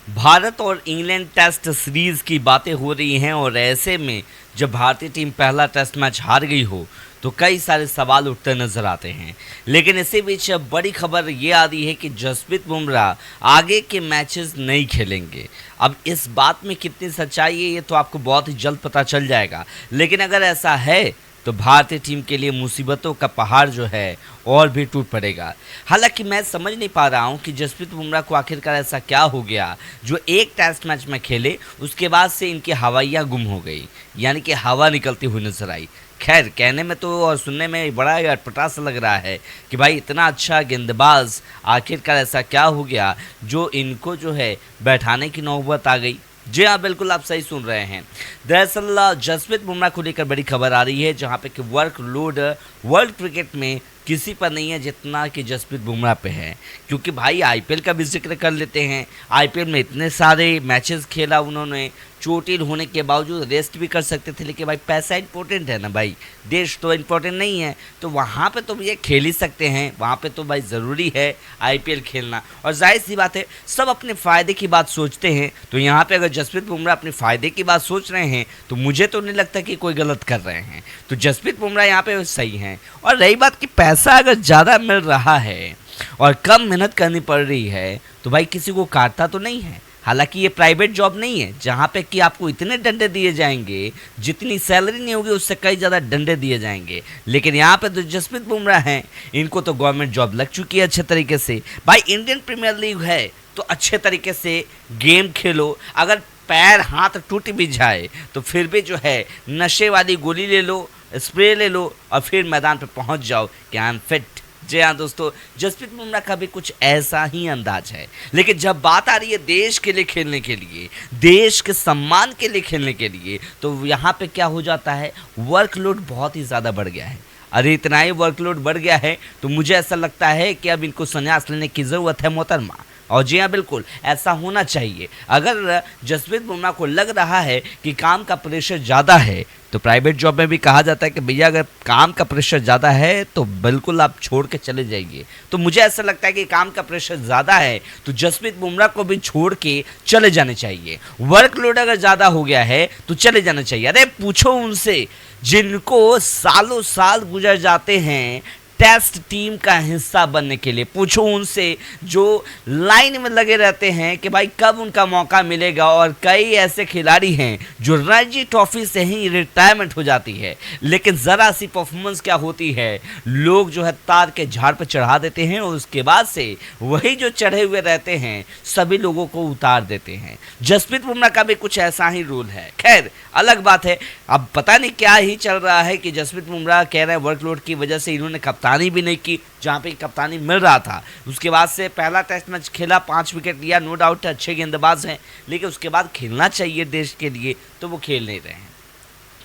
भारत और England test series की बातें हो रही हैं और ऐसे में जब भारतीय टीम पहला टेस्ट मैच हार गई हो तो कई सारे सवाल उठते नजर आते हैं। लेकिन इसी बीच अब बड़ी खबर ये आ रही है कि जसप्रीत बुमराह आगे के मैचेस नहीं खेलेंगे। अब इस बात में कितनी सच्चाई है ये तो आपको बहुत ही जल्द पता चल जाएगा। लेकिन अगर ऐसा है तो भारतीय टीम के लिए मुसीबतों का पहाड़ जो है और भी टूट पड़ेगा। हालांकि मैं समझ नहीं पा रहा हूं कि जसप्रीत बुमराह को आखिरकार ऐसा क्या हो गया जो एक टेस्ट मैच में खेले उसके बाद से इनकी हवाइयाँ गुम हो गई, यानी कि हवा निकलती हुई नजर आई। खैर कहने में तो और सुनने में बड़ा अटपटा सा लग रहा है कि भाई इतना अच्छा गेंदबाज आखिरकार ऐसा क्या हो गया जो इनको जो है बैठाने की नौबत आ गई। जी हाँ, बिल्कुल आप सही सुन रहे हैं। दरअसल जसप्रीत बुमराह को लेकर बड़ी खबर आ रही है जहां पे कि वर्कलोड वर्ल्ड क्रिकेट में किसी पर नहीं है जितना कि जसप्रीत बुमराह पे है। क्योंकि भाई आईपीएल का भी जिक्र कर लेते हैं। आईपीएल में इतने सारे मैचेस खेला उन्होंने, चोटिल होने के बावजूद रेस्ट भी कर सकते थे, लेकिन भाई पैसा इंपॉर्टेंट है ना भाई, देश तो इंपॉर्टेंट नहीं है। तो वहाँ पे तो ये खेल ही सकते हैं, वहाँ पे तो भाई ज़रूरी है आईपीएल खेलना। और जाहिर सी बात है सब अपने फ़ायदे की बात सोचते हैं, तो यहाँ पे अगर जसप्रीत बुमराह अपने फ़ायदे की बात सोच रहे हैं तो मुझे तो नहीं लगता कि कोई गलत कर रहे हैं। तो जसप्रीत बुमराह यहाँ पे सही हैं। और रही बात कि पैसा अगर ज़्यादा मिल रहा है और कम मेहनत करनी पड़ रही है तो भाई किसी को काटता तो नहीं है। हालांकि ये प्राइवेट जॉब नहीं है जहाँ पे कि आपको इतने डंडे दिए जाएंगे, जितनी सैलरी नहीं होगी उससे कई ज़्यादा डंडे दिए जाएंगे। लेकिन यहाँ पे तो जसप्रीत बुमराह हैं, इनको तो गवर्नमेंट जॉब लग चुकी है अच्छे तरीके से। भाई इंडियन प्रीमियर लीग है तो अच्छे तरीके से गेम खेलो। अगर पैर हाथ टूट भी जाए तो फिर भी जो है नशे वाली गोली ले लो, स्प्रे ले लो और फिर मैदान पे पहुंच जाओ कि आई एम फिट। जी हाँ दोस्तों, जसप्रीत बुमराह का भी कुछ ऐसा ही अंदाज है। लेकिन जब बात आ रही है देश के लिए खेलने के लिए, देश के सम्मान के लिए खेलने के लिए, तो यहाँ पे क्या हो जाता है, वर्कलोड बहुत ही ज़्यादा बढ़ गया है। अरे इतना ही वर्कलोड बढ़ गया है तो मुझे ऐसा लगता है कि अब इनको संन्यास लेने की ज़रूरत है मोहतरमा। और जी हाँ बिल्कुल ऐसा होना चाहिए। अगर जसप्रीत बुमराह को लग रहा है कि काम का प्रेशर ज़्यादा है, तो प्राइवेट जॉब में भी कहा जाता है कि भैया अगर काम का प्रेशर ज़्यादा है तो बिल्कुल आप छोड़ के चले जाइए। तो मुझे ऐसा लगता है कि काम का प्रेशर ज़्यादा है तो जसप्रीत बुमराह को भी छोड़ के चले जाने चाहिए। वर्कलोड अगर ज़्यादा हो गया है तो चले जाना चाहिए। अरे पूछो उनसे जिनको सालों साल गुजर जाते हैं टेस्ट टीम का हिस्सा बनने के लिए, पूछो उनसे जो लाइन में लगे रहते हैं कि भाई कब उनका मौका मिलेगा। और कई ऐसे खिलाड़ी हैं जो रणजी ट्रॉफी से ही रिटायरमेंट हो जाती है, लेकिन ज़रा सी परफॉर्मेंस क्या होती है, लोग जो है तार के झाड़ पर चढ़ा देते हैं और उसके बाद से वही जो चढ़े हुए रहते हैं सभी लोगों को उतार देते हैं। जसप्रीत बुमराह का भी कुछ ऐसा ही रूल है। खैर अलग बात है, अब पता नहीं क्या ही चल रहा है कि जसप्रीत बुमराह कह रहे हैं वर्कलोड की वजह से इन्होंने कप्तानी भी नहीं की जहां पे कप्तानी मिल रहा था। उसके बाद से पहला टेस्ट मैच खेला, 5 विकेट लिया, नो डाउट अच्छे गेंदबाज हैं, लेकिन उसके बाद खेलना चाहिए देश के लिए तो वो खेल नहीं रहे हैं।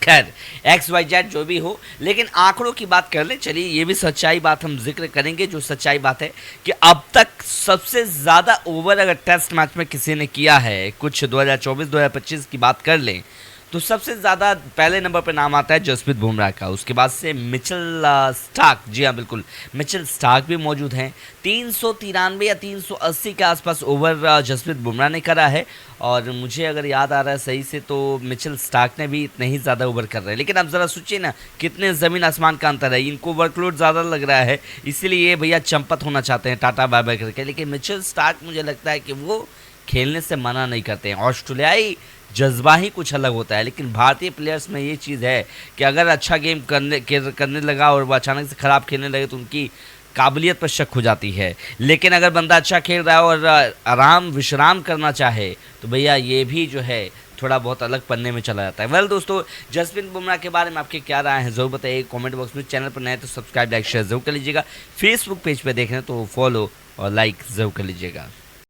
खैर XYZ जो भी हो, लेकिन आंकड़ों की बात कर लें, चलिए ये भी सच्चाई बात हम जिक्र करेंगे। जो सच्चाई बात है कि अब तक सबसे ज़्यादा ओवर अगर टेस्ट मैच में किसी ने किया है, कुछ 2024-2025 की बात कर लें तो सबसे ज़्यादा पहले नंबर पर नाम आता है जसप्रीत बुमराह का। उसके बाद से मिचेल स्टार्क, जी हाँ बिल्कुल मिचेल स्टार्क भी मौजूद हैं। 393 या 380 के आसपास ओवर जसप्रीत बुमराह ने करा है। और मुझे अगर याद आ रहा है सही से तो मिचेल स्टार्क ने भी इतने ही ज़्यादा ओवर कर रहे हैं। लेकिन अब ज़रा सोचिए ना कितने ज़मीन आसमान का अंतर है। इनको वर्कलोड ज़्यादा लग रहा है इसीलिए भैया चंपत होना चाहते हैं टाटा बाय बाय करके। लेकिन मिचेल स्टार्क मुझे लगता है कि वो खेलने से मना नहीं करते हैं। ऑस्ट्रेलियाई जज्बा ही कुछ अलग होता है, लेकिन भारतीय प्लेयर्स में ये चीज़ है कि अगर अच्छा गेम करने लगा और वो अचानक से ख़राब खेलने लगे तो उनकी काबिलियत पर शक हो जाती है। लेकिन अगर बंदा अच्छा खेल रहा है और आराम विश्राम करना चाहे तो भैया ये भी जो है थोड़ा बहुत अलग पन्ने में चला जाता है। वेल दोस्तों, जसप्रीत बुमराह के बारे में आपके क्या राय है ज़रूर बताइए कमेंट बॉक्स में। चैनल पर नए तो सब्सक्राइब लाइक शेयर जरूर कर लीजिएगा। फेसबुक पेज पर देख रहे हैं तो फॉलो और लाइक ज़रूर कर लीजिएगा।